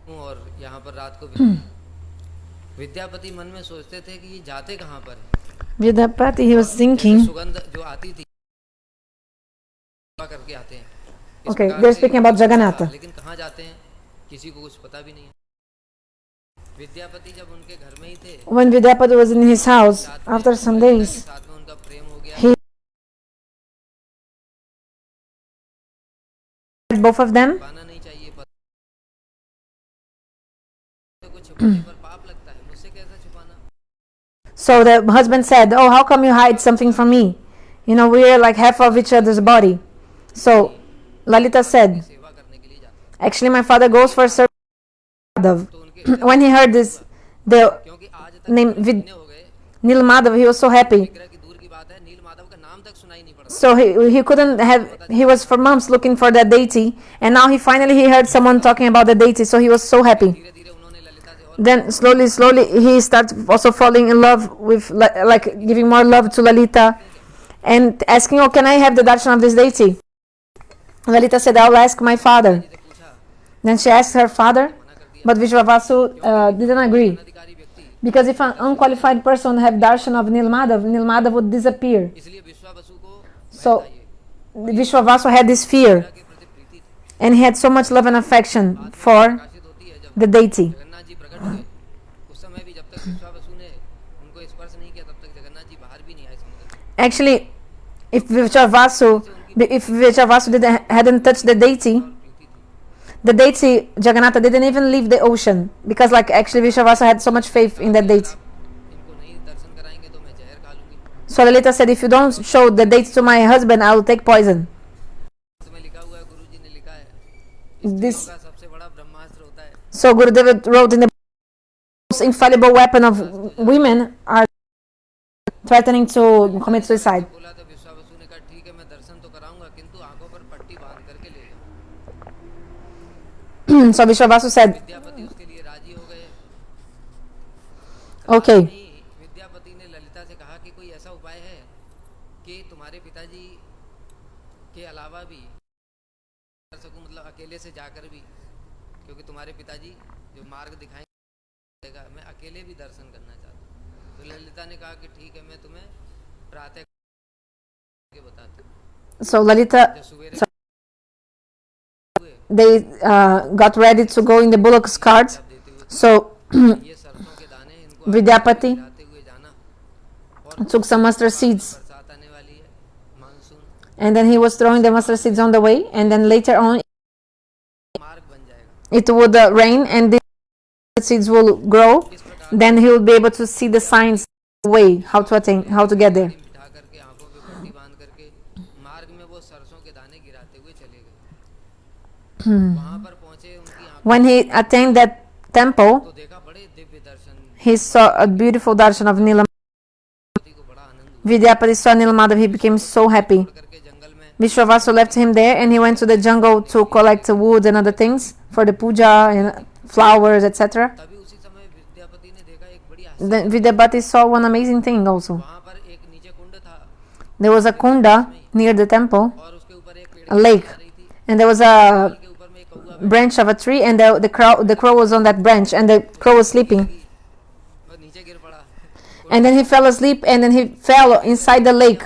और यहाँ पर रात को विद्यापति मन में सोचते थे कि ये जाते कहाँ पर है। Vidyapati, he was thinking, सुगंध जो आती थी करके आते हैं, okay, they're speaking about Jagannatha. लेकिन कहाँ जाते हैं किसी को कुछ पता भी नहीं है। विद्यापति जब उनके घर में ही थे, When Vidyapati was in his house, after some days, साथ में उनका प्रेम हो गया, he had both of them. पाना नहीं चाहिए, कुछ छुपाने पर पाप लगता है, मुझसे कैसे छुपाना। So the husband said, "Oh, how come you hide something from me? You know, we are like half of each other's body." So Lalita said, "Actually, my father goes for service." When he heard this, the name Nil Madhav, he was so happy. So he couldn't have. He was for months looking for that deity, and now he heard someone talking about the deity. So he was so happy. Then slowly he starts also falling in love with, like giving more love to Lalita and asking, "Oh, can I have the darshan of this deity?" Lalita said, "I'll ask my father." Then she asked her father, but Vishwavasu didn't agree, because if an unqualified person have darshan of Nil Madhav would disappear. So Vishwavasu had this fear, and he had so much love and affection for the deity. Actually, if Vishwavasu hadn't touched the deity Jagannatha didn't even leave the ocean, because like actually Vishwavasu had so much faith in that deity. So Lalita said, "If you don't show the deity to my husband, I will take poison." This, so Gurudev wrote in the most infallible weapon of women are threatening to commit suicide. So Vishwavasu said, "Okay." So Lalita, they got ready to go in the bullock's cart. So Vidyapati took some mustard seeds, and then he was throwing the mustard seeds on the way, and then later on it would rain and the seeds will grow. Then he will be able to see the signs, way how to get there. When he attained that temple, he saw a beautiful darshan of Nila. Vidyapati saw Nila Madhav, he became so happy. Vishwavasu left him there, and he went to the jungle to collect wood and other things for the puja and flowers, etc. Then Vidyapati saw one amazing thing also. There was a kunda near the temple, a lake, and there was a branch of a tree, and the crow was on that branch, and the crow was sleeping. And then he fell asleep, and then he fell inside the lake.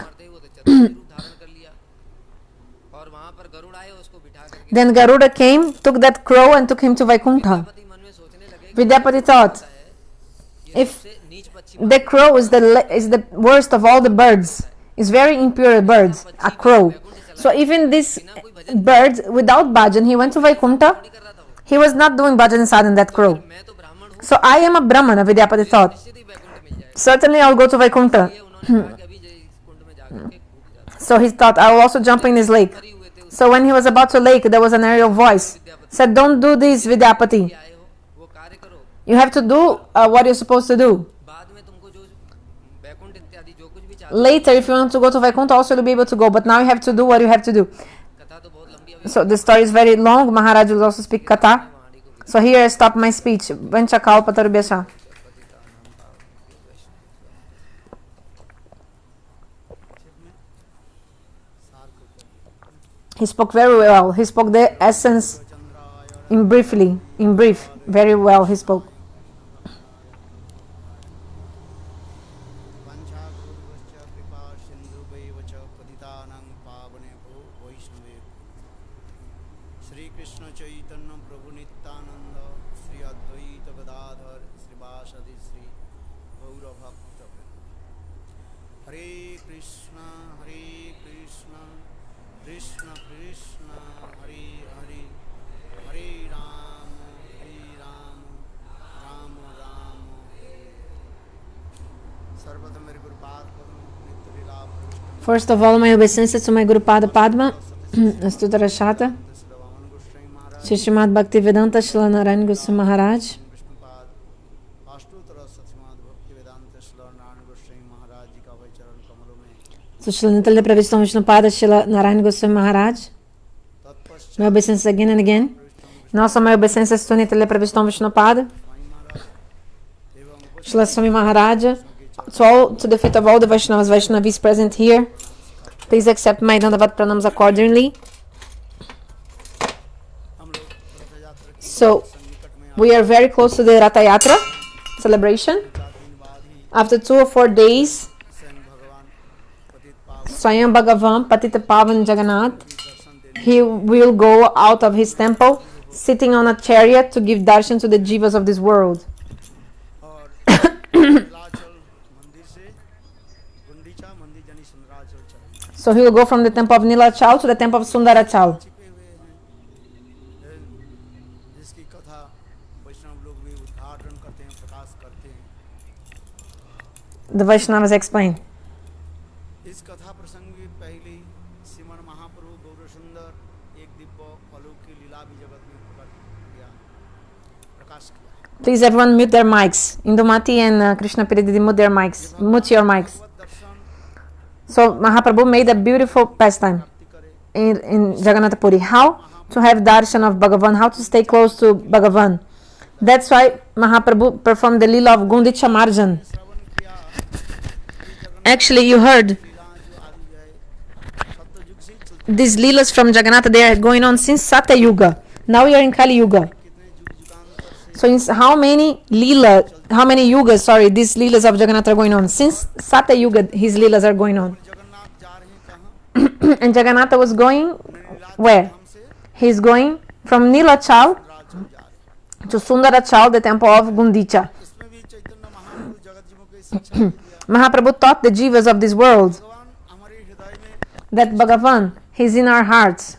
Then Garuda came, took that crow, and took him to Vaikuntha. Vidyapati thought, if the crow is the worst of all the birds, is very impure bird, a crow. So even this bird, without bhajan, he went to Vaikuntha. He was not doing bhajan and sadhana, that crow. So I am a Brahmana, Vidyapati thought. Certainly I will go to Vaikuntha. So he thought, I will also jump in this lake. So when he was about to lake, there was an aerial voice. Said, "Don't do this, Vidyapati. You have to do what you're supposed to do. Later, if you want to go to Vaikuntha, also you'll be able to go. But now you have to do what you have to do." So the story is very long. Maharaj will also speak Katha. So here I stop my speech. Vanchakalpatarubhyascha. He spoke very well. He spoke the essence in brief, very well he spoke. First of all, my obeisances to my Guru Pada Padma, Astutarashata, Shishimad Bhaktivedanta Shila Narayana Goswami Maharaj, so Shila Nitya Pravistam Vishnu Pada Shila Narayana Goswami Maharaj, my obeisances again and again, and also my obeisances to Nitya Pravistam Vishnu Pada, Shila Swami Maharaja, to the feet of all the Vaishnavis present here. Please accept my Dandavat Pranams accordingly. So, we are very close to the Ratha Yatra celebration. After 2 or 4 days, Swayam Bhagavan, Patita Pavan Jagannath, he will go out of his temple, sitting on a chariot to give darshan to the jivas of this world. So he will go from the temple of Nilachala to the temple of Sundarachala. The Vaishnavas explain. Please everyone mute their mics. Indumati and Krishna Piridi mute their mics. Mute your mics. So Mahaprabhu made a beautiful pastime in Jagannath Puri. How to have darshan of Bhagavan, how to stay close to Bhagavan. That's why Mahaprabhu performed the lila of Gundicha-marjana. Actually, you heard these lilas from Jagannath, they are going on since Satya-yuga. Now we are in Kali-yuga. So in how many yugas, these lilas of Jagannath are going on? Since Satya-yuga, his lilas are going on. And Jagannatha was going where? He is going from Nilachala to Sundarachala, the temple of Gundicha. Mahaprabhu taught the jivas of this world that Bhagavan, he is in our hearts.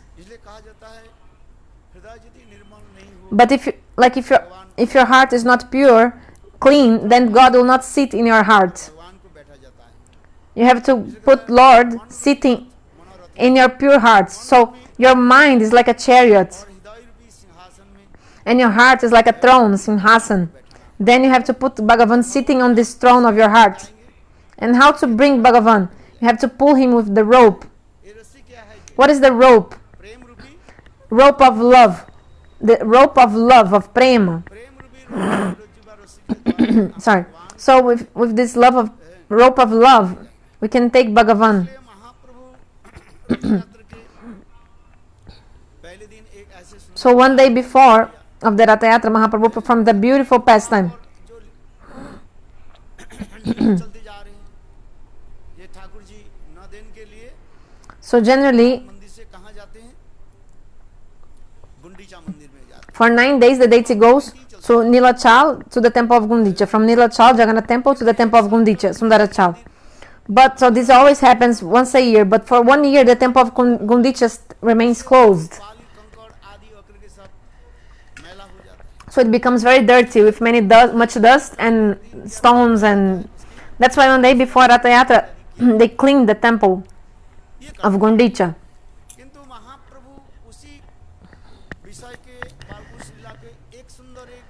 But if your heart is not pure, clean, then God will not sit in your heart. You have to put Lord sitting in your pure heart. So your mind is like a chariot and your heart is like a throne, Simhasan. Then you have to put Bhagavan sitting on this throne of your heart. And how to bring Bhagavan? You have to pull him with the rope. What is the rope? Rope of love. The rope of love, of prema. Sorry. So with this rope of love, we can take Bhagavan. So one day before of the Ratha Yatra, Mahaprabhu performed a beautiful pastime. So generally, for 9 days the deity goes to Nilachala, to the temple of Gundicha. From Nilachala, Jagannath temple, to the temple of Gundicha, Sundarachala. But so this always happens once a year. But for 1 year, the temple of Gundicha remains closed. So it becomes very dirty with much dust and stones, and that's why one day before Ratha Yatra, they cleaned the temple of Gundicha.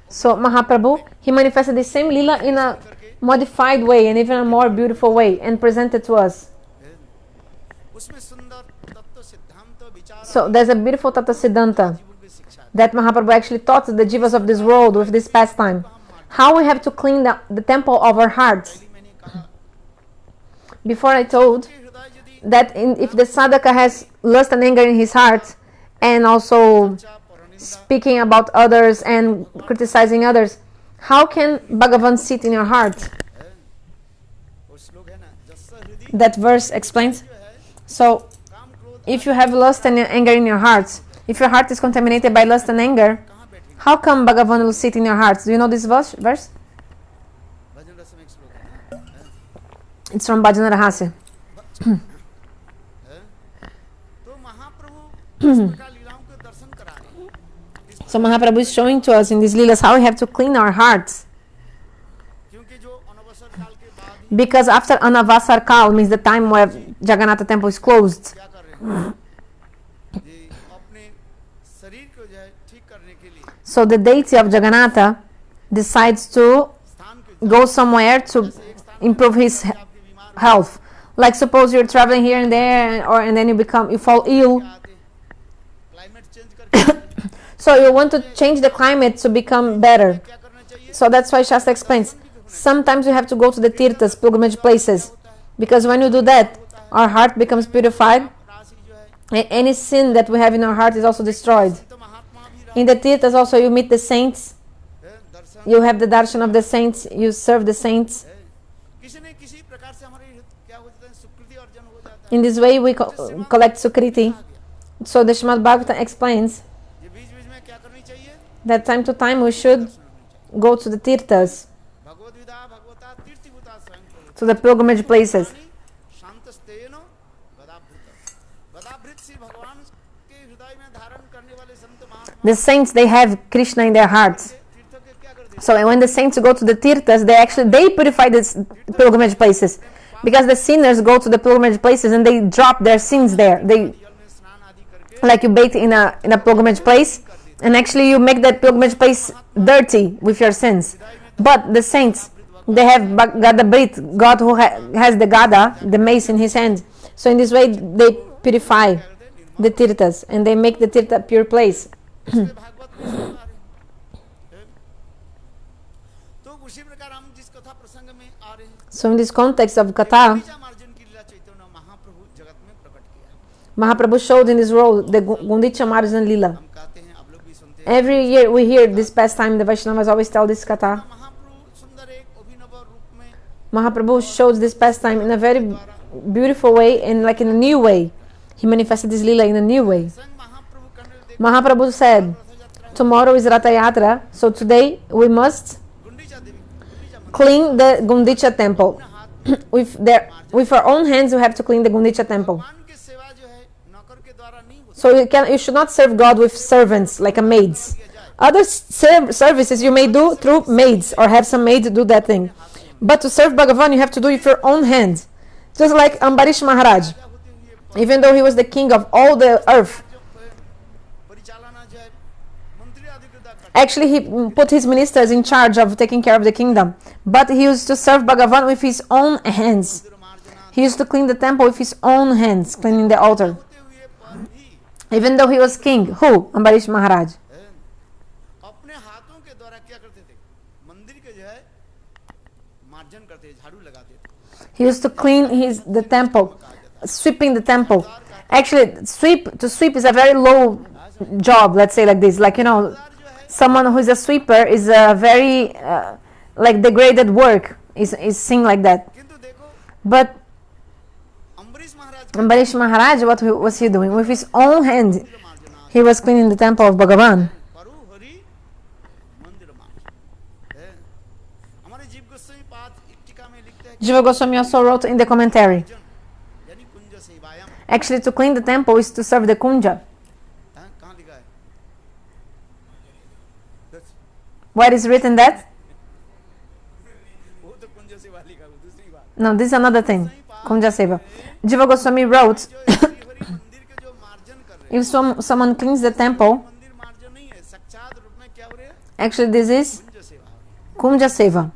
So Mahaprabhu, he manifested the same lila in a modified way and even a more beautiful way and presented to us. So there's a beautiful Tattva Siddhanta that Mahaprabhu actually taught the jivas of this world with this pastime. How we have to clean the temple of our hearts. Before I told that if the sadhaka has lust and anger in his heart, and also speaking about others and criticizing others. How can Bhagavan sit in your heart? That verse explains. So, if you have lust and anger in your heart, if your heart is contaminated by lust and anger, how come Bhagavan will sit in your heart? Do you know this verse? It's from Bhajana Rahasya. So Mahaprabhu is showing to us in these leelas how we have to clean our hearts. Because after Anavasar Kal, means the time where Jagannatha temple is closed, so the deity of Jagannatha decides to go somewhere to improve his health. Like suppose you're traveling here and there, and then you fall ill. So you want to change the climate to become better. So that's why Shastra explains. Sometimes you have to go to the tirthas, pilgrimage places. Because when you do that, our heart becomes purified. And any sin that we have in our heart is also destroyed. In the tirthas also you meet the saints. You have the darshan of the saints. You serve the saints. In this way we collect sukriti. So the Srimad Bhagavatam explains that time to time we should go to the tirthas, to the pilgrimage places. The saints, they have Krishna in their hearts. So when the saints go to the tirthas, they purify these pilgrimage places. Because the sinners go to the pilgrimage places and they drop their sins there. Like you bathe in a pilgrimage place, and actually you make that pilgrimage place dirty with your sins. But the saints, they have Gada Brit, God who has the Gada, the mace in his hand. So in this way they purify the tirthas and they make the tirtha pure place. So in this context of Katha, Mahaprabhu showed in this world the Gundicha-marjana-lila. Every year we hear this pastime, the Vaishnavas always tell this Katha. Mahaprabhu showed this pastime in a very beautiful way and like in a new way. He manifested this lila in a new way. Mahaprabhu said, tomorrow is Ratha Yatra, so today we must clean the Gundicha temple. With our own hands we have to clean the Gundicha temple. So you should not serve God with servants like a maids. Other services you may do through maids or have some maid do that thing. But to serve Bhagavan you have to do it with your own hands. Just like Ambarish Maharaj. Even though he was the king of all the earth, actually he put his ministers in charge of taking care of the kingdom. But he used to serve Bhagavan with his own hands. He used to clean the temple with his own hands, cleaning the altar. Even though he was king. Who? Ambarish Maharaj. He used to clean the temple, sweeping the temple. Actually, to sweep is a very low job, let's say like this. Like, someone who is a sweeper is a very like degraded work, is seen like that. But Ambarish Maharaj, what was he doing? With his own hand, he was cleaning the temple of Bhagavan. Jiva Goswami also wrote in the commentary. Actually, to clean the temple is to serve the kunja. Where is written that? No, this is another thing. Kunja Seva. Jiva Goswami wrote, if someone cleans the temple, actually this is Kunja Seva.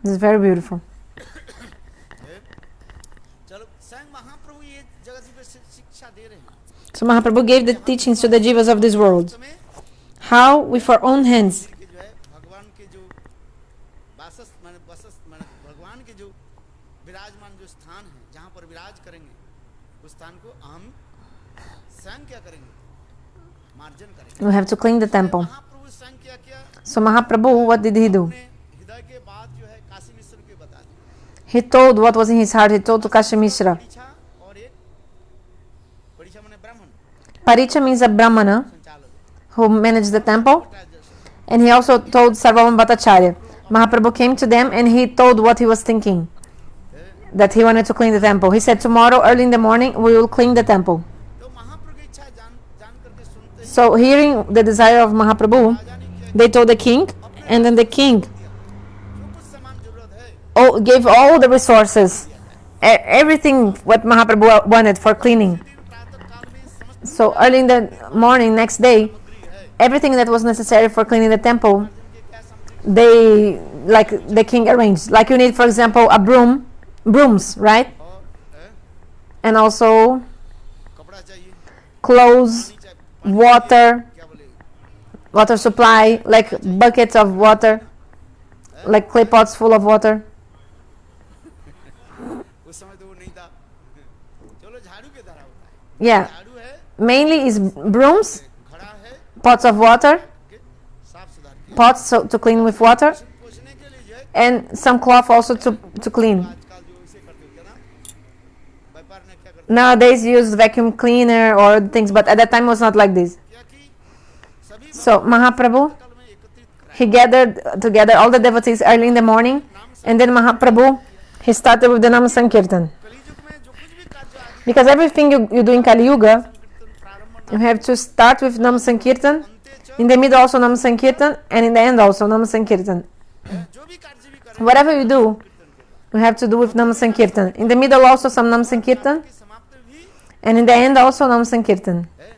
This is very beautiful. So Mahaprabhu gave the teachings to the jivas of this world. How? With our own hands. विराज करेंगे उस स्थान को हम स्वयं क्या करेंगे, मार्जन करेंगे। We have to clean the temple. महाप्रभु स्वयं क्या किया, So Mahaprabhu, what did he do? अपने हृदय के बात जो है काशी मिश्र को बता दी। He told what was in his heart. He told to Kashi Mishra. परीक्षा और एक परीक्षा माने ब्राह्मण Paricha means a brahmana संचालक, who managed the temple, and he also told Sarvabhauma Bhattacharya. Mahaprabhu came to them and he told what he was thinking, that he wanted to clean the temple. He said, tomorrow early in the morning we will clean the temple. तो महाप्रभु की इच्छा जान करके सुनते ही So hearing the desire of Mahaprabhu, राजा ने किया, they told the king, and then the king जो कुछ सामान जरूरत है gave all the resources, everything what Mahaprabhu wanted for cleaning. प्रातः काल में समस्त So early in the morning, next day, everything that was necessary for cleaning the temple, they, like the king arranged. Like you need, for example, a brooms, right? और And also कपड़ा चाहिए, clothes, water, क्या बोले, water supply, like buckets of water, like clay pots full of water. उस समय तो वो नहीं था। चलो झाड़ू के द्वारा होता है, Yeah, झाड़ू है, mainly is brooms, घड़ा है, pots of water, के साफ सुधार किया, pots so, to clean with water, पोछने के लिए जो है and some cloth also to clean. आजकल जो इसे करते हो क्या ना, व्यापार ने क्या करते Nowadays you use vacuum cleaner or things, but at that time it was not like this. क्या कि सभी So Mahaprabhu, काल में एकत्रित कराए, he gathered together all the devotees early in the morning, and then Mahaprabhu, he started with the nama-sankirtana. कलियुग में जो कुछ भी कार्य आदि Because everything you do in Kali-yuga, कीर्तन प्रारंभ you have to start with nama-sankirtana, in the middle also nama-sankirtana, and in the end also nama-sankirtana. जो भी कार्य भी करें Whatever you do, you have to do with nama-sankirtana. In the middle also some nama-sankirtana, की समाप्ति भी and in the end also nama-sankirtana. है।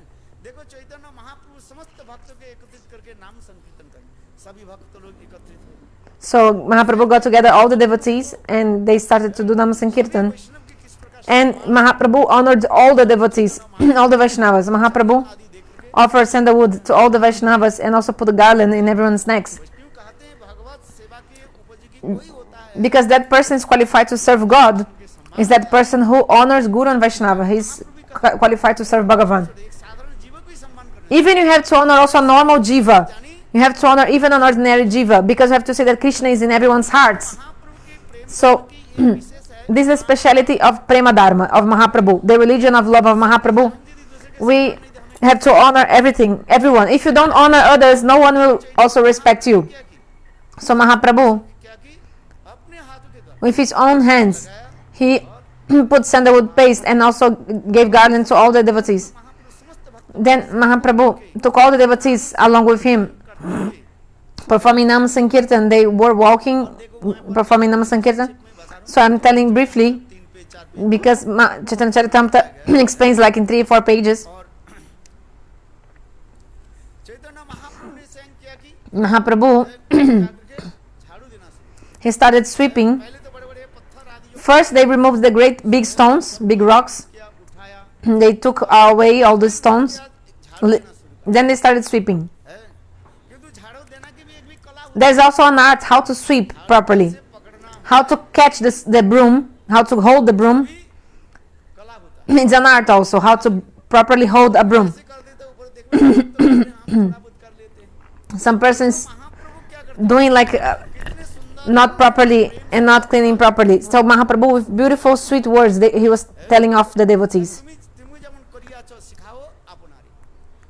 देखो चैतन्य महाप्रभु समस्त भक्तों के एकत्रित करके नाम संकीर्तन करें, सभी भक्त लोग एकत्रित हो, So Mahaprabhu got together all the devotees and they started to do nama-sankirtana. वैष्णव की किस प्रकार And Mahaprabhu honored all the devotees, all the Vaishnavas. Mahaprabhu आदि देख करके offered sandalwood to all the Vaishnavas and also put a garland in everyone's necks. वैष्णव कहते हैं भगवत सेवा के उपयोगी कोई होता है Because that person is qualified to serve God, is that person who honors Guru and Vaishnava. He's qualified to serve Bhagavan. एक साधारण जीव को ही सम्मान करना Even you have to honor also a normal jiva. You have to honor even an ordinary jiva, because you have to say that Krishna is in everyone's hearts. महाप्रभु के प्रेम So की एक विशेष है, this is the speciality of prema dharma, of Mahaprabhu, the religion of love of Mahaprabhu. We have to honor everything, everyone. If you don't honor others, no one will also respect you. So Mahaprabhu, क्या कि अपने हाथों के द्वारा with his own hands, he put sandalwood paste and also gave garland to all the devotees. महाप्रभु समस्त भक्त Then Mahaprabhu took all the devotees along with him, performing nama-sankirtana. They were walking, performing nama-sankirtana. So I'm telling briefly, 3 पे 4 पे because Chaitanya Charitamrita explains like in 3 or 4 pages. और चैतन्य महाप्रभु ने स्वयं किया कि Mahaprabhu, करके झाड़ू देना शुरू, he started sweeping. पहले तो बड़े बड़े पत्थर आदि जो First they removed the great big stones, big rocks. किया उठाया, They took away all the stones. झाड़ू देना शुरू Then they started sweeping. है, किंतु झाड़ू देना की भी एक भी कला होती There's also an art how to sweep properly, है, पकड़ना how to catch the broom, how to hold the broom. भी कला होता है, It's an art also how to properly hold a broom. ऐसे कर देते ऊपर देखो तो अपने आप थोड़ा बहुत कर लेते हैं, Some persons महाप्रभु क्या करते doing like कितने सुंदर not properly and not cleaning properly. So Mahaprabhu with beautiful sweet words, he was telling off the devotees. तुम যেমন করিয়াছো শিখাও আপনারে,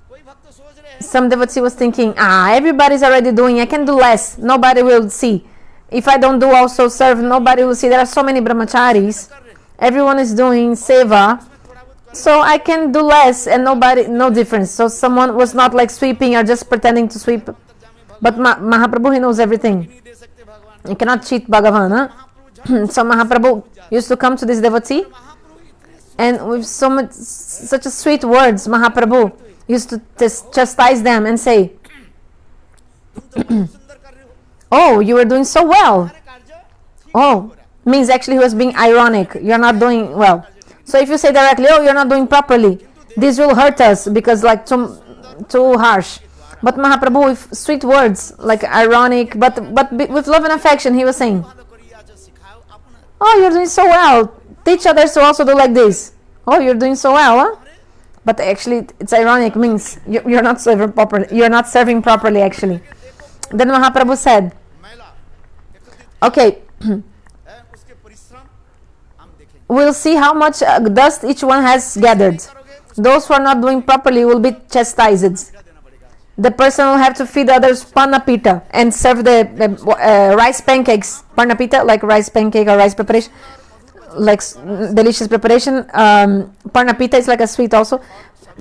कोई भक्त सोच रहे हैं Some devotee was thinking, everybody's already doing, I can do less, nobody will see. If I don't do also serve, nobody will see. There are so many brahmacharis, कर रहे हैं, everyone is doing seva, थोड़ा बहुत कर, so I can do less and nobody, no difference. So someone was not like sweeping or just pretending to sweep. But Mahaprabhu, he knows everything. नहीं दे सकते भगवान, You cannot cheat Bhagavan. Huh? Mahaprabhu So Mahaprabhu used to come to this devotee, महाप्रभु इतने and with such a sweet words, Mahaprabhu used to chastise them and say, तुम तो बहुत सुंदर कर रहे हो, oh, you were doing so well. हमारे कार्य ठीक Oh, means actually he was being ironic. You're not doing well. So if you say directly, oh, you're not doing properly, this will hurt us because like too harsh. But Mahaprabhu with sweet words, like ironic, but with love and affection, he was saying, भालो करियाছো শিখাও আপনারে, oh, you're doing so well. teach others to also do like this. Oh, you're doing so well, huh? But actually, it's ironic, means you're not serving properly. You're not serving properly, actually. Then Mahaprabhu said, महिला एकत्रित okay, है, उसके परिश्रम हम देखेंगे। we'll see how much dust each one has gathered. Those who are not doing properly will be chastised. क्या देना पड़ेगा? The person will have to feed others panapita and serve the rice pancakes. Panapita, like rice pancake or rice preparation, like delicious preparation. Panapita is like a sweet also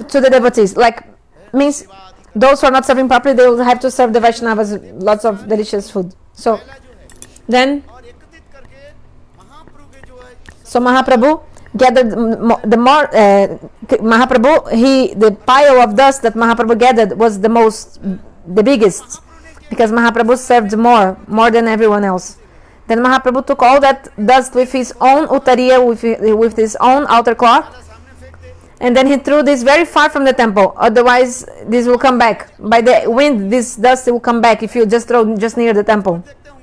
to the devotees. Like, means those who are not serving properly, they will have to serve the Vaishnavas lots of delicious food. So महिला जो है then, और एकत्रित करके महाप्रभु के जो है so Mahaprabhu gathered the more Mahaprabhu, the pile of dust that Mahaprabhu gathered was the biggest, because Mahaprabhu served more than everyone else. Then Mahaprabhu took all that dust with his own uttariya, with his own outer cloth, सामने फेंक दे, and then he threw this very far from the temple. Otherwise, this will come back. By the wind, this dust will come back if you just throw just near the temple. देखते हूँ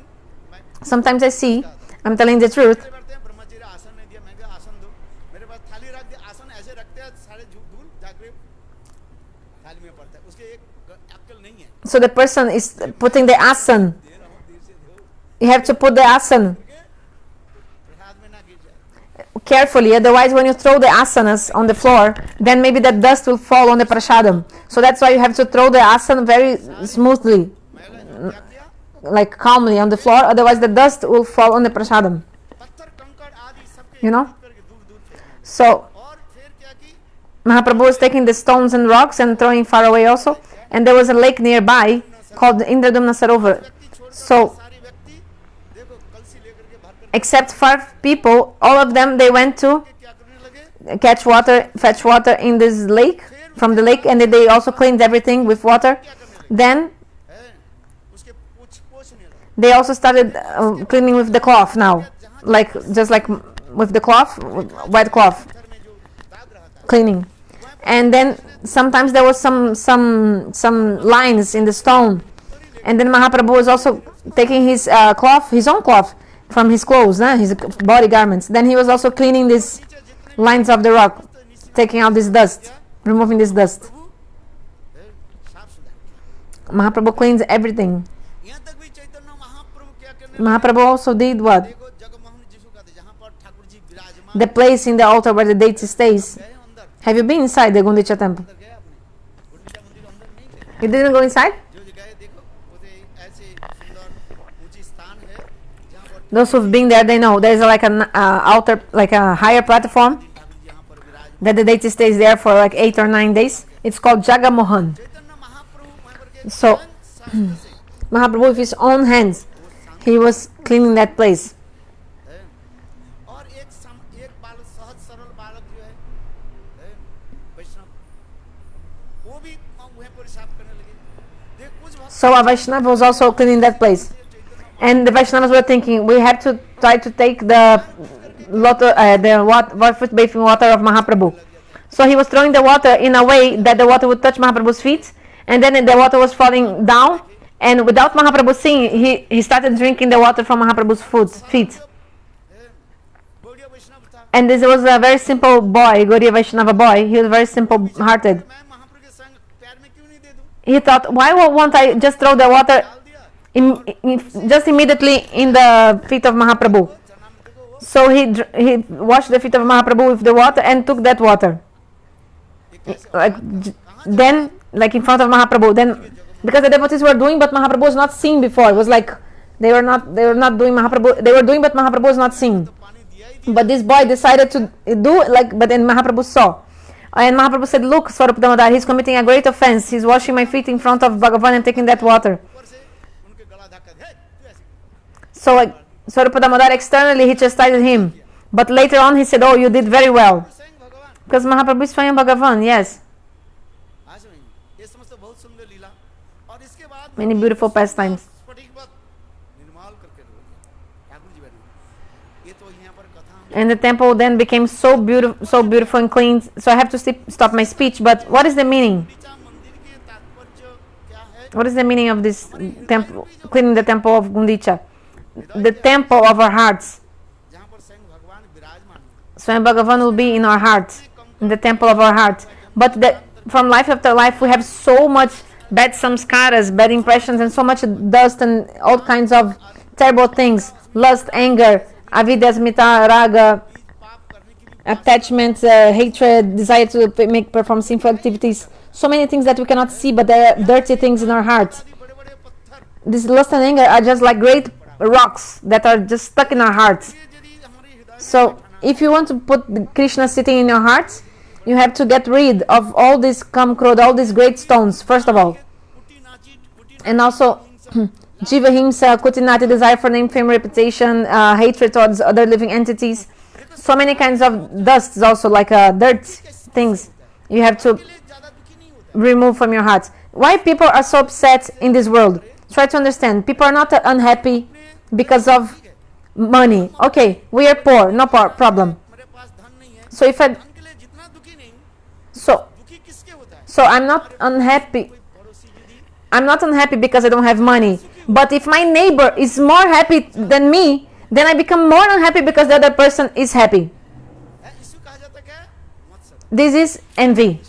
मैं Sometimes I see, I'm telling the truth, बढ़ते हैं ब्रह्मचारी आसन नहीं दिया, मैं कहा आसन दो, मेरे पास थाली रख दिया, आसन ऐसे रखते हैं सारे धूल जाके थाली में पड़ता है, उसके एक अक्ल नहीं है, so the person is putting the asana. You have to put the asana प्रसाद में ना गिर जाए। carefully, otherwise when you throw the asanas on the floor, then maybe that dust will fall on the prasadam. So that's why you have to throw the asana very smoothly, महिला ने क्या किया? like calmly on the floor, otherwise the dust will fall on the prasadam. पत्थर कंकड़ आदि सबके You know? एकत्रित करके दूर दूर फेंक, So और फिर क्या की? Mahaprabhu was taking the stones and rocks and throwing far away also, and there was a lake nearby called Indradumna Sarovar. व्यक्ति छोड़कर So सारे व्यक्ति देखो कलसी लेकर के भर कर except 5 people, all of them, they went to क्या करने लगे? fetch water in this lake, from the lake, and then they also cleaned everything with water. Then हैं, उसके पोछने लगे, they also started cleaning with the cloth now, like just like with the cloth, wet cloth, घर में जो दाग रहा था, cleaning. And then sometimes there was some lines in the stone, and then Mahaprabhu was also taking his his own cloth from his clothes, his body garments. Then he was also cleaning these lines of the rock, taking out this dust, removing this dust. साफ सुथरा। Mahaprabhu cleans everything. यहाँ तक भी चैतन्य महाप्रभु क्या करने लगे? Mahaprabhu also did what? देखो जगमोहन जिसको कहते हैं, जहाँ पर ठाकुर जी विराजमान The place in the altar where the deity stays. गए अंदर, Have you been inside the Gundicha temple? अंदर गए आपने? गुंडीचा मंदिर अंदर नहीं गए, You didn't go inside? जो जगह देखो उसे ऐसे सुंदर ऊंची स्थान है जहाँ पर Those who've been there, they know there's like an altar, like a higher platform Thakur ji यहाँ पर विराजमान। that the deity stays there for like 8 or 9 days. It's called Jagamohan. Chaitanya Mahaprabhu वहाँ पर गए, So शास्त्र से Mahaprabhu with his own hands, he was cleaning that place. है। और एक बालक सहज सरल बालक जो है वैष्णव, वो भी वहीं पर साफ करने लगे। देख कुछ भक्त So a Vaishnava was also cleaning that place. And the Vaishnavas were thinking, we have to try to take the bathing water of Mahaprabhu. So he was throwing the water in a way that the water would touch Mahaprabhu's feet, and then the water was falling down, and without Mahaprabhu seeing, he started drinking the water from Mahaprabhu's feet. Gaudiya वैष्णव था, And this was a very simple boy, Gaudiya Vaishnava boy. He was very simple-hearted. मैं महाप्रभु के संग प्यार में क्यों नहीं दे दूं? He thought, why won't I just throw the water डाल दिया, just immediately in the feet of Mahaprabhu? चना में देखो वो So he washed the feet of Mahaprabhu with the water and took that water. Then, like in front of Mahaprabhu. Then, because the devotees were doing, but Mahaprabhu was not seen before. It was like they were not doing Mahaprabhu. They were doing, but Mahaprabhu was not seen. पानी दिया ही दिया, But this boy decided to do like. But then Mahaprabhu saw, and Mahaprabhu said, "Look, Swarup Damodar, he's committing a great offense. He's washing my feet in front of Bhagavan and taking that water." ऊपर से उनके गला धक्का दे, तू ऐसे So like, Swarup Damodar externally he chastised him, but later on he said, "Oh, you did very well." स्वयं भगवान Because Mahaprabhu is Swayam Bhagavan, yes. आज में ये समस्त बहुत सुंदर लीला, और इसके बाद Many beautiful pastimes. स्फटिकवत निर्मल करके रख दिया ठाकुर जी बैठे। ये तो यहाँ पर कथा हम And the temple then became so beautiful and clean. So I have to stop my speech. But what is the meaning? Gundicha मंदिर के तात्पर्य क्या है? What is the meaning of this temple, cleaning the temple of Gundicha? The temple of our hearts. जहाँ पर स्वयं भगवान विराजमान है। Swami Bhagavan will be in our heart, in the temple of our heart. But from life after life, we have so much bad samskaras, bad impressions, and so much dust and all kinds of terrible things. Lust, anger, avidya, smita, raga, attachment, hatred, desire to perform sinful activities. So many things that we cannot see, but they are dirty things in our heart. This lust and anger are just like great rocks that are just stuck in our hearts. So if you want to put Krishna sitting in your heart, you have to get rid of all these kamkrod, all these great stones, first of all. And also jiva himsa, kutinati, desire for name, fame, reputation, hatred towards other living entities. So many kinds of dust is also like dirt things you have to remove from your heart. Why people are so upset in this world? Try to understand. People are not unhappy because of money. Okay, we are poor, no problem. So if so I'm not unhappy. I'm not unhappy because I don't have money. But if my neighbor is more happy than me, then I become more unhappy because the other person is happy. This is envy.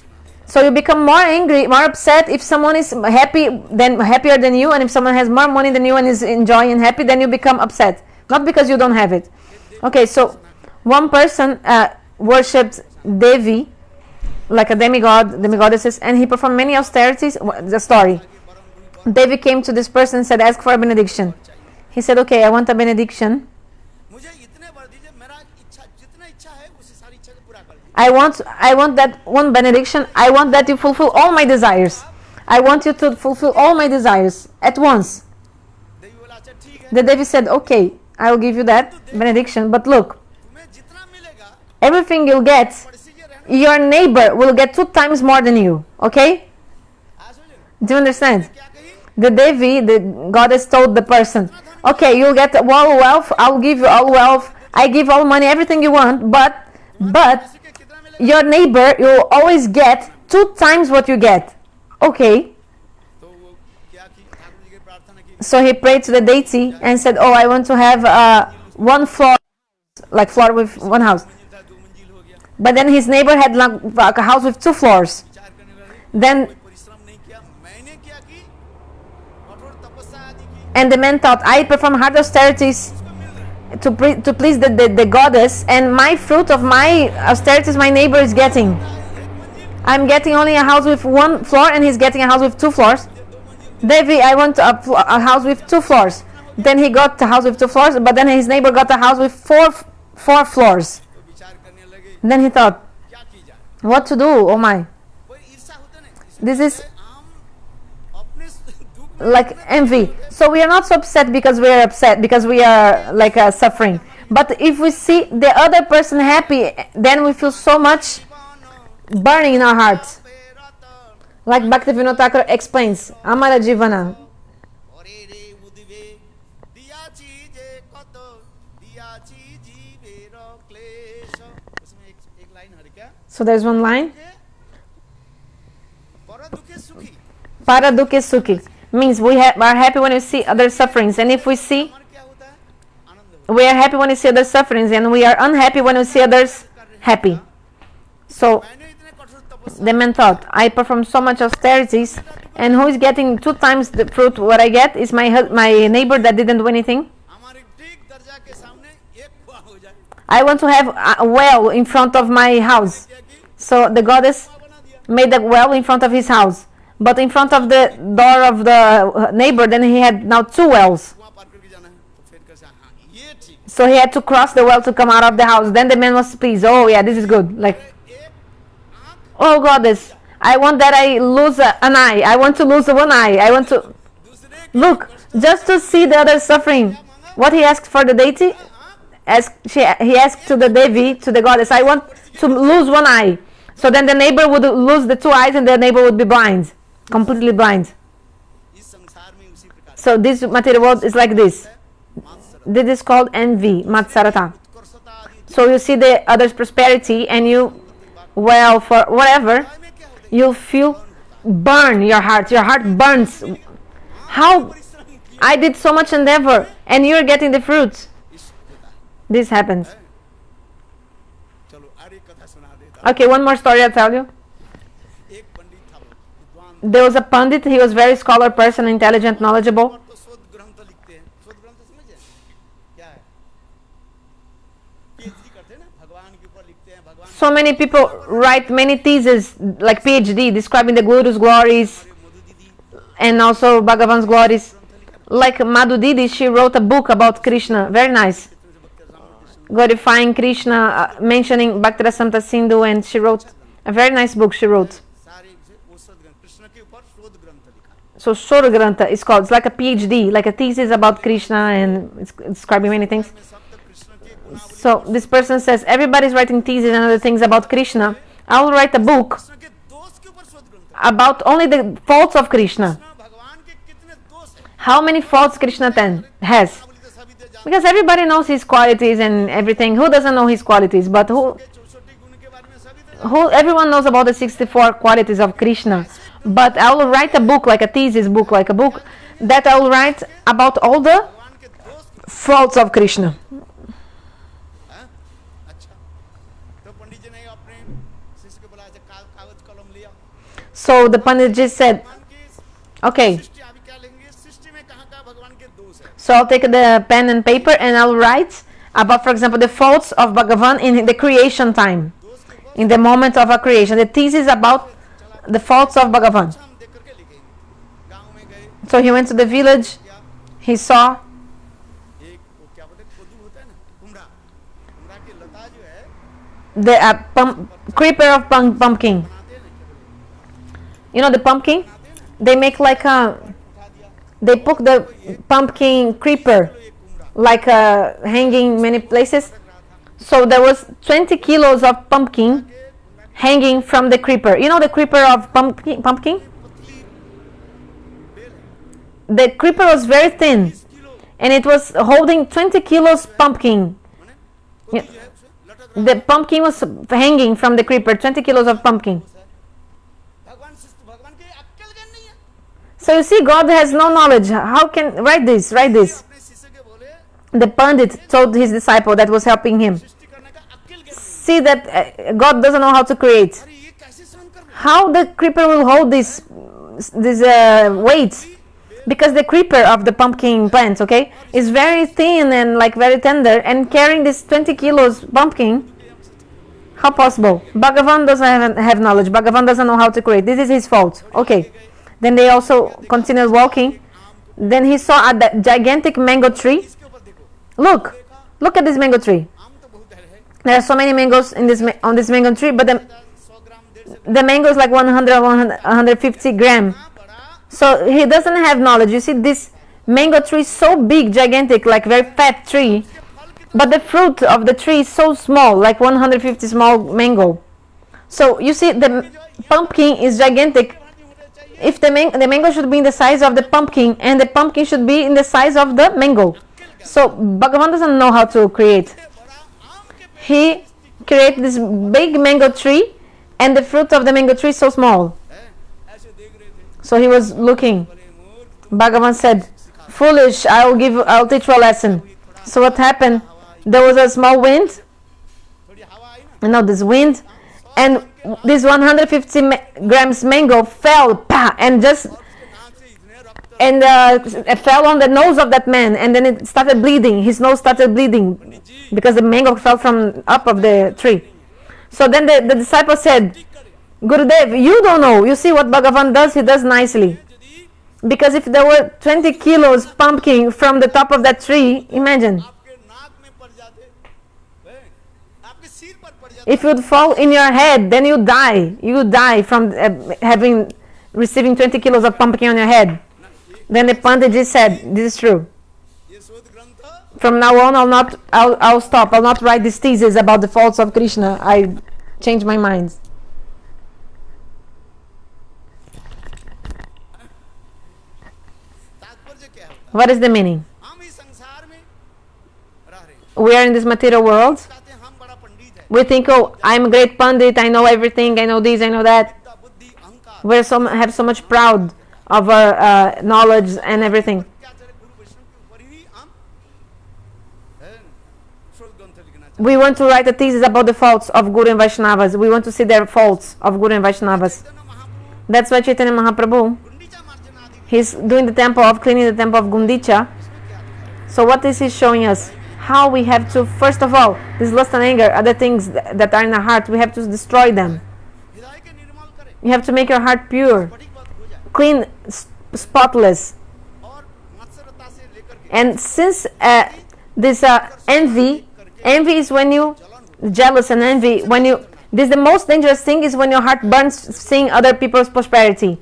So you become more angry, more upset if someone is happier than you, and if someone has more money than you and is enjoying and happy, then you become upset. Not because you don't have it. Okay, so one person worshipped Devi, like a demigoddesses, and he performed many austerities. The story. Devi came to this person and said, ask for a benediction. He said, okay, I want a benediction. I want that one benediction. I want that you fulfill all my desires. I want you to fulfill all my desires at once. The Devi said, okay, I will give you that benediction, but look, everything you'll get, your neighbor will get 2 times more than you. Okay? Do you understand? The Devi, the goddess, told the person, okay, you'll get all wealth, I'll give you all wealth, I give all money, everything you want, but your neighbor, you'll always get 2 times what you get. Okay. So he prayed to the deity and said, oh, I want to have 1 floor, like floor with 1 house. But then his neighbor had like a house with 2 floors. Then, and the man thought, I perform hard austerities to please the goddess, and my fruit of my austerities my neighbor is getting. I'm getting only a house with 1 floor and he's getting a house with 2 floors. Devi, I want a house with 2 floors. Then he got a house with 2 floors, but then his neighbor got a house with 4 floors. Then he thought, what to do? Oh my. This is like envy. So we are not so upset because we are upset, because we are like suffering. But if we see the other person happy, then we feel so much burning in our hearts. Like Bhaktivinoda Thakur explains, Amara Jivana. So there's one line. Para dukhe sukhi means we are happy when we see other sufferings, and if we see, we are happy when we see other sufferings, and we are unhappy when we see others happy. So the man thought, I perform so much austerities, and who is getting 2 times the fruit what I get is my neighbor that didn't do anything. I want to have a well in front of my house. So the goddess made a well in front of his house, but in front of the door of the neighbor, then he had now 2 wells. So he had to cross the well to come out of the house. Then the man was pleased. Oh yeah, this is good. Like, oh goddess, I want that I lose an eye. I want to lose 1 eye. I want to look just to see the other suffering. What he asked for the deity, he asked to the Devi, to the goddess, I want to lose 1 eye. So then the neighbor would lose the 2 eyes, and the neighbor would be blind, completely blind. So this material world is like this. This is called envy, matsarata. So you see the other's prosperity, and you, well, for whatever, you feel burn your heart. Your heart burns. How I did so much endeavor, and you're getting the fruits. This happens. Okay, one more story I'll tell you. एक पंडित था वो, विद्वान There was a pandit, he was very scholar person, intelligent, knowledgeable. और तो शोध ग्रंथ लिखते हैं। शोध ग्रंथ समझे क्या है? पीएचडी करते हैं ना, भगवान के ऊपर लिखते हैं, भगवान So many people write many theses like PhD describing the Guru's glories मधु दीदी and also Bhagavan's glories. Like Madhu Didi, she wrote a book about Krishna, very nice, glorifying Krishna, mentioning Bhakti-Rasamrita Sindhu, and she wrote a very nice book. She wrote. सारे वो शोध ग्रंथ कृष्ण के ऊपर शोध ग्रंथ लिखा। So Shora Grantha is called. It's like a PhD, like a thesis about Krishna, and it's describing many things. में सब तो कृष्ण के गुणावली So this person says everybody's writing theses and other things about Krishna. I will write a book Krishna के दोष के ऊपर शोध ग्रंथ है। about only the faults of Krishna. Krishna भगवान के कितने दोष हैं? How many faults Krishna then has? गुणावली तो सभी दे जानते Because everybody knows his qualities and everything. Who doesn't know his qualities? But हैं। 64 गुण के बारे में सभी तो everyone knows about the 64 qualities of Krishna. But I will write a book, like a thesis book, like a book that I will write about all the भगवान के दोष faults of Krishna. हैं? अच्छा, तो पंडित जी ने अपने शिष्य को बोला, अच्छा कागज कलम लिया। So the Panditji said, भगवान की okay, सृष्टि अभी क्या लेंगे? सृष्टि में कहाँ भगवान के दोष है? so I'll take the pen and paper and I'll write about, for example, the faults of Bhagavan in the creation time, दोष के ऊपर in the moment of our creation. The thesis about the faults of Bhagavan. हम देख करके लिखेंगे। गांव में गए, So he went to the village, क्या he saw एक वो क्या बोलते हैं, कोदू होता है ना, कुमड़ा, कुमड़ा की लता जो है the creeper of pumpkin. बनाते हैं ना, क्या बोलते You know the pumpkin? हैं ना, They make like a, उठा दिया, they put the pumpkin creeper तो एक Kumra like hanging many places. रख रहा था। So there was 20 kilos of pumpkin hanging from the creeper. You know the creeper of pumpkin? पतली बेल है, The creeper was very thin 20 kilo, and it was holding 20 kilos pumpkin. माने कोदू जो है उसमें लटक रहा The pumpkin was hanging from the creeper, 20 kilos of pumpkin. है। भगवान के अक्ल ज्ञान नहीं है। So you see, God has no knowledge. How can, write this, write this. अपने शिष्य के बोले, The pandit told his disciple that was helping him, सृष्टि करने का अक्ल ज्ञान नहीं है। see that God doesn't know how to create. अरे ये कैसे सहन कर रहे How the creeper will hold this weight? Because the creeper of the pumpkin plant, okay, is very thin and like very tender, and carrying this 20 kilos pumpkin, how possible? Bhagavan doesn't have knowledge. Bhagavan doesn't know how to create. This is his fault. Okay. Then they also continued walking. Then he saw a gigantic mango tree. इसके ऊपर देखो, Look at this mango tree. आम तो बहुत है, There are so many mangoes in this on this mango tree, but 100 gram 150 the mango is like 150 gram. बड़ा, So he doesn't have knowledge. You see, this mango tree is so big, gigantic, like very fat tree, but the fruit of the tree is so small, like 150 small mango. So you see, the pumpkin is gigantic. If the mango should be in the size of the pumpkin, and the pumpkin should be in the size of the mango. So Bhagavan doesn't know how to create. बड़ा आम के पेड़ He created this big mango tree, and the fruit of the mango tree is so small. है, ऐसे देख रहे थे। So he was looking. बोले मूर्ख, Bhagavan said, "Foolish, I'll teach you a lesson." So what happened? There was a small wind, थोड़ी हवा आई ना, this wind, and this 150 grams mango fell, pa, and just नाक से इतने रक्त, it fell on the nose of that man, and then it started bleeding. His nose started bleeding because the mango fell from up of the tree. So then the disciple said, "Gurudev, you don't know. You see what Bhagavan does? He does nicely. यदि Because if there were 20 kilos pumpkin from the top of that tree, imagine, आपके नाक में पड़ जाते, हैं, आपके सिर पर पड़ जाते, if it would fall in your head, then you die. You die from receiving 20 kilos of pumpkin on your head." Then the Panditji said, "This is true. ये शोध ग्रंथ From now on, I'll stop. I'll not write these theses about the faults of Krishna. I changed my mind." तात्पर्य क्या होता है? What is the meaning? हम इस संसार में रह रहे हैं, We are in this material world. कहते हैं हम बड़ा पंडित है, We think, oh, I'm a great Pandit. I know everything. I know this. I know that. बुद्धि अहंकार, We have so much proud of our knowledge and everything. क्या चले गुरु वैष्णव के ऊपर ही हम हैं, शोध ग्रंथ लिखना We want to write a thesis about the faults of Guru and Vaishnavas. We want to see their faults of Guru and Vaishnavas. Chaitanya Mahaprabhu That's why Chaitanya Mahaprabhu, गुंडीचा-मार्जना-आदि he's doing the temple of cleaning the temple of Gundicha. इसमें क्या दिखाया? So what this is showing us, how we have to, first of all, this lust and anger, other things that are in our heart, we have to destroy them. हृदय के निर्मल करे, You have to make your heart pure, स्फटिकवत हो जाए clean, spotless. और मत्सरता से लेकर के And since this envy is when you, jealous and envy, when you, this the most dangerous thing is when your heart burns seeing other people's prosperity.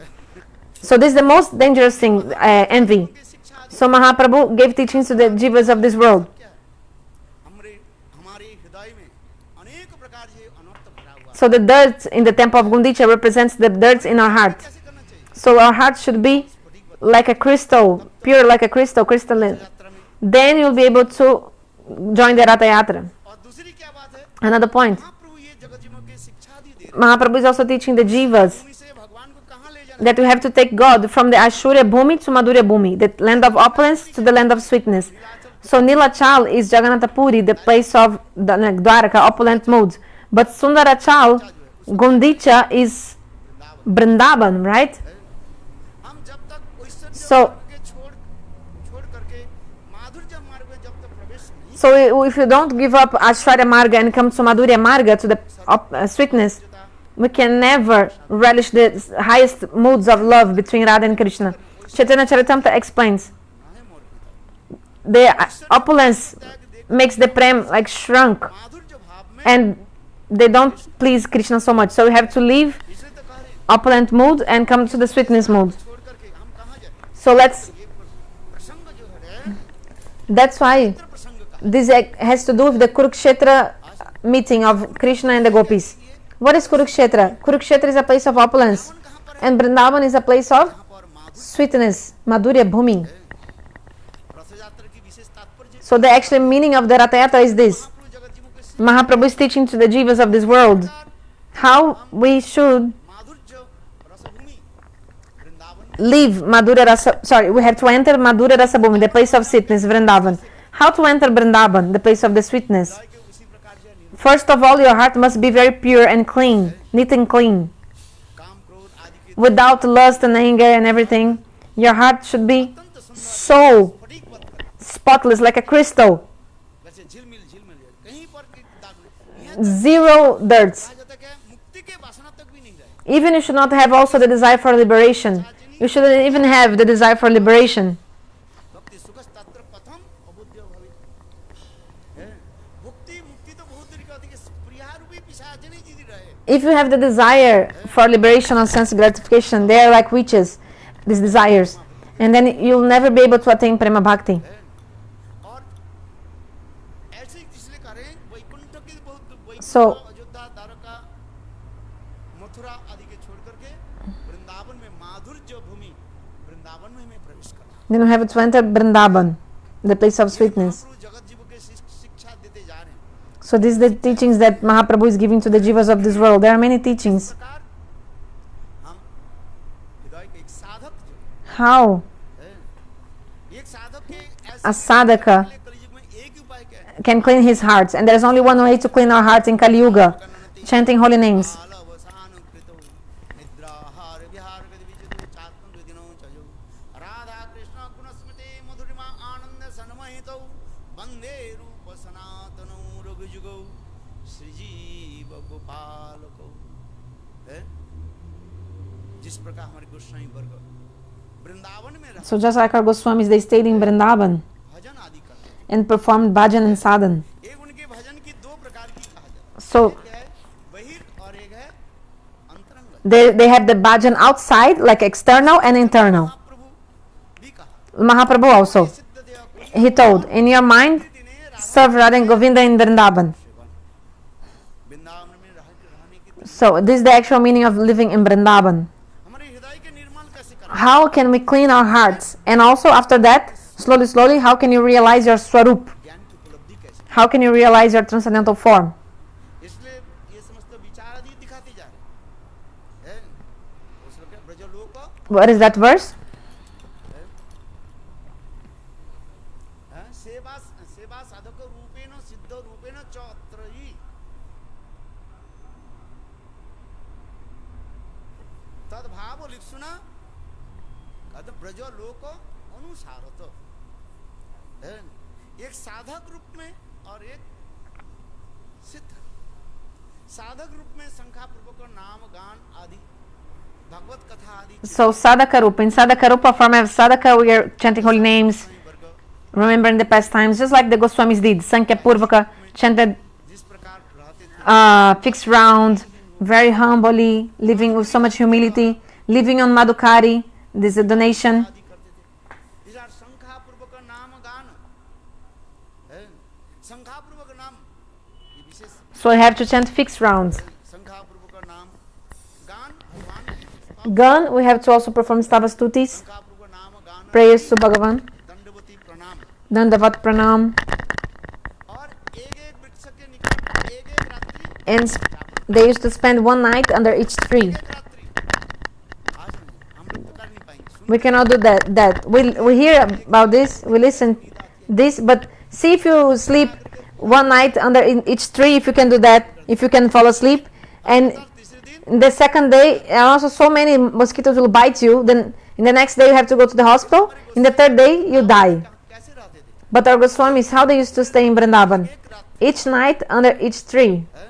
So this is the most dangerous thing, envy. की शिक्षा आदि So Mahaprabhu gave teachings to the jivas of this world. क्या है? हमारे हृदय में अनेक प्रकार से अनर्थ भरा हुआ है। So the dirt in the temple of Gundicha represents the dirt in our heart. कैसे करना चाहिए? So our heart should be like a crystal, pure like a crystal, crystalline. यात्रा में Then you'll be able to join the Ratha Yatra. और दूसरी क्या बात है? Another point, महाप्रभु ये जगत जीवों की शिक्षा दी दे रहे Mahaprabhu is also teaching the jivas भूमि से भगवान को कहाँ ले जाना that we have to take God from the Aishvarya Bhumi to Madhurya Bhumi, the land of opulence to the land of sweetness. So Nilachala is Jagannath Puri, the place of the Dwaraka, opulent moods. But Sundarachala, Gundicha is Vrindavan, right? हम जब तक ऐश्वर्य So- मार्ग के छोड़ करके माधुर्य मार्ग में जब तक प्रवेश नहीं So if you don't give up Aishvarya Marga and come to Madhurya Marga, to the sweetness, we can never relish the highest moods of love between Radha and Krishna. Chaitanya Charitamrita explains, है मोर the opulence makes the prem like shrunk माधुर्य भाव में and they don't please Krishna so much. So we have to leave इसलिए तो कह रहे हैं, opulent mood and come to the sweetness mood. छोड़ करके हम कहाँ जाए? So let's, ये प्रसंग जो है that's why प्रसंग का this has to do with the Kurukshetra meeting of Krishna and the gopis. What is Kurukshetra? Kurukshetra is a place of opulence and Vrindavan is a place of और माधुर्य sweetness, Madhurya Bhumi. रथ यात्रा की विशेष तात्पर्य So the actual meaning of the Ratha Yatra is this. महाप्रभु जगत जीवों के Mahaprabhu is teaching to the jivas of this world how we should माधुर्य रसभूमि वृंदावन में leave Madhura Rasa, sorry, we have to enter Madhura Rasa Bhumi, the place of sweetness, Vrindavan. How to enter Vrindavan, the place of the sweetness? के उसी प्रकार से निर्मल First of all, your heart must be very pure and clean, neat and clean, काम क्रोध आदि के without lust and anger and everything. Your heart should be अत्यंत सुंदर so स्फटिकवत करे spotless, like a crystal, वैसे झिलमिल कहीं पर की दाग नहीं यहाँ zero dirts. कहा जाता है कि मुक्ति के वासना तक भी नहीं रहे Even you should not have also the desire for liberation. You shouldn't even have the desire for liberation. भक्ति सुख तत्र प्रथम अबुद्ध भवित है भक्ति मुक्ति तो बहुत दूर की बात है कि प्रिया रूपी पिशाच नहीं जीती रहे If you have the desire for liberation or sense gratification, they are like witches, these desires. And then you'll never be able to attain prema bhakti. और ऐसे ही इसलिए कह रहे हैं वैकुंठ की बहुत वैकुंठ So- अयोध्या द्वारका मथुरा आदि के छोड़ करके वृंदावन में माधुर्य भूमि वृंदावन में हमें प्रवेश करना Then you have to enter Vrindavan, the place of sweetness. महाप्रभु जगत जीव के शिक्षा देते जा रहे हैं So these are the teachings that Mahaprabhu is giving to the jivas of this world. There are many teachings. इस प्रकार हम हृदय के एक साधक जो How है एक साधक के a sadhaka कलयुग में एक ही उपाय क्या है can clean his heart. And there is only one way to clean our hearts in Kali-yuga, chanting holy names. काल अवसान कृतो निद्राहार विहार गतिविजितो चात्मं विदिनो चयो राधा कृष्ण गुण स्मृति मधुरिमा आनंद सन्महितो वंदे रूप सनातनो रघुजुगो श्रीजीव गोपालको है जिस प्रकार हमारे गोस्वामी वर्ग वृंदावन में रह So just like our Goswamis, they stayed in Vrindavan भजन आदि करते and performed bhajan and sadhan. एक उनके भजन की दो प्रकार की कहा जाता है So एक है बहिर और एक है अंतरंग they have the bhajan outside, like external and internal. महाप्रभु भी कहा Mahaprabhu also, सिद्ध देव he told, in your mind, serve Radha and Govinda in Vrindavan. Vrindavan में रहने की So this is the actual meaning of living in Vrindavan. हमारे हृदय के निर्मल कैसे करें How can we clean our hearts? And also after that, slowly, how can you realize your swarup? ज्ञान की उपलब्धि कैसे How can you realize your transcendental form? इसलिए ये समस्त विचार आदि दिखाते जा रहे हैं उसमें क्या ब्रजलोक What is that verse? सेवा सेवा साधक रूपेण सिद्ध रूपेण च अत्र भाव लिखसुना कहते ब्रज लोक अनुसारत है, एक साधक रूप में और एक सिद्ध। साधक रूप में शंखापूर्वक नाम गान आदि भगवत कथा आदि। So sadhaka rupa, in sadhaka rupa form of sadhaka we are chanting holy names, remembering the past times, just like the Goswamis did. Sankhya Purvaka chanted जिस प्रकार रहते थे fixed round, very humbly, living with so much humility, living on Madhukari, this is a donation. आदि करते थे। इस शंखापूर्वक नाम गान है, शंखापूर्वक नाम ये विशेष। So I have to chant fixed rounds. शंखापूर्वक नाम गान भगवान Gun, we have to also perform stavastutis, शंखापूर्वक नाम गान prayers to Bhagavan, दंडवती प्रणाम। Dandavat Pranam, और एक एक वृक्ष के निकट एक एक रात्रि and they used to spend one night under each tree. एक रात्रि आज हम लोग तो कर नहीं पाएंगे। We cannot do that. We hear about this, we listen this, but see if you sleep one night under in each tree, if you can do that, if you can fall asleep. And तीसरे दिन the second day, also so many mosquitoes will bite you, then in the next day you have to go to the hospital, in the third day you die. कैसे रहते थे? But our Goswamis, how they used to stay in Vrindavan? Each night under each tree. है?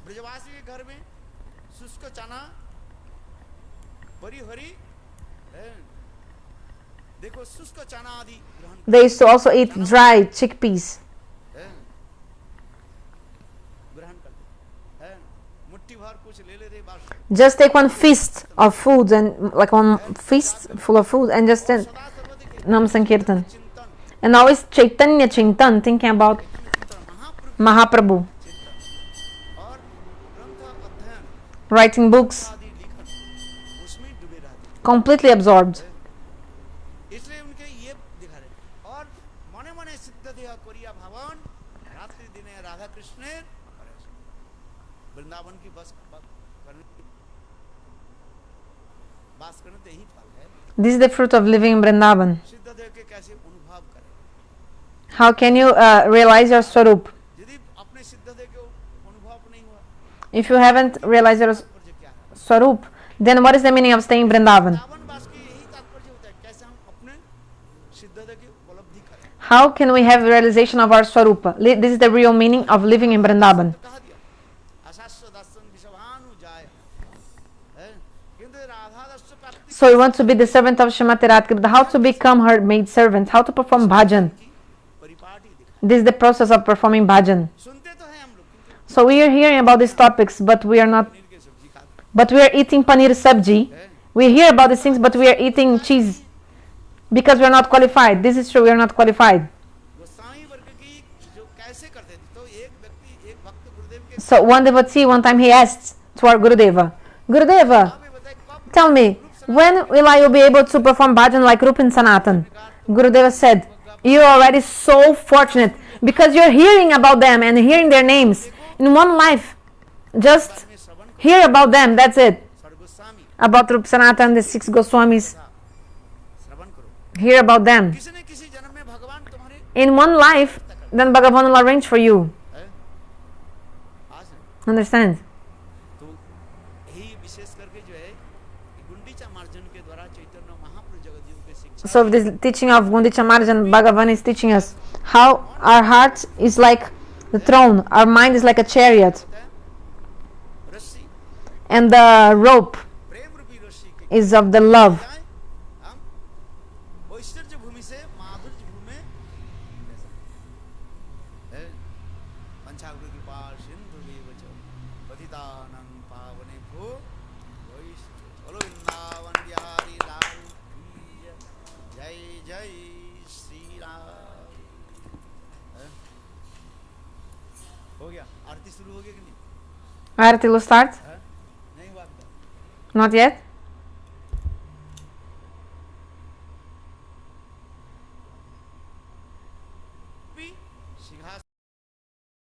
ब्रजवासी के घर में शुष्क चना बड़ी हरी है, देखो शुष्क चना आदि ग्रहण They used to also eat dry chickpeas. है, ग्रहण करते हैं, मुट्ठी भर कुछ ले लेते बस। Just take one feast of food, and like one feast full of food, and just सदा सर्वदा के nama-sankirtana. चिंतन And always Chaitanya Chintan, thinking about Mahaprabhu Mahaprabhu, और ग्रंथ अध्ययन writing books, आदि लिखन उसमें डूबे रहते, completely absorbed. इसलिए उनके ये दिखा रहे। और मने मने सिद्ध देह कोरिया भवन रात्रि दिने राधा कृष्ण वृंदावन की बस बास करने ते ही फल है। This is the fruit of living in Vrindavan. सिद्ध देह के कैसे अनुभव करें? How can you realize your swarup? यदि अपने सिद्ध देह के अनुभव नहीं हुआ If you haven't realized your तात्पर्य क्या है? swarup, then what is the meaning of staying in Vrindavan? Vrindavan वास की यही तात्पर्य होता है, कैसे हम अपने सिद्ध देह की उपलब्धि करें। How can we have realization of our swarupa? This is the real meaning of living in Vrindavan. तो कहा दिया अशास्त्र दर्शन विषवानु जाय है, किंतु राधा दर्शन प्राप्ति So we want to be the servant of Srimati Radhika, but how to become her maid servant? How to perform bhajan? की परिपाटी दिखा। This is the process of performing bhajan. सुनते तो हैं हम लोग, किंतु So we are hearing about these topics, but we are not. Paneer की सब्जी खाते But we are eating paneer sabji. We hear about these things, but we are eating cheese because we are not qualified. This is true. We are not qualified. गोसाई वर्ग की जो कैसे करते थे, तो एक व्यक्ति एक भक्त गुरुदेव के So one devotee one time he asked to our Gurudeva, Gurudeva, हमें बताए कब tell me, when will I be able to perform bhajan like Rupa and Sanatan? Gurudeva said, you are already so fortunate because you're hearing about them and hearing their names in one life. Just में श्रवण hear about them, that's it. सर्वगोस्वामी About Rupa Sanatan, the 6 Goswamis, श्रवण करो, hear about them. किसी न किसी जन्म में भगवान तुम्हारे In one life, then Bhagavan will arrange for you. है आज है। Understand? तो यही विशेष करके जो है गुंडीचा मार्जन के द्वारा चैतन्य महाप्रभु जगतजीव के शिक्षा So this teaching of Gundicha-marjana, Bhagavan is teaching us how our heart is like the throne, our mind is like a chariot, होता है, रस्सी and the rope प्रेम रूपी रस्सी के is of the love. जाए, हम ऐश्वर्य भूमि से माधुर्य भूमि में है, पंचाग्र कृपा सिंधु विवच पतितानं पावनेभ्यो वैष्णव बोलो वृंदावन बिहारी लाल की जय जय श्री राम। है? हो गया, आरती शुरू हो गई कि नहीं? Arati will start? है? नहीं हुआ अब तक। Not yet?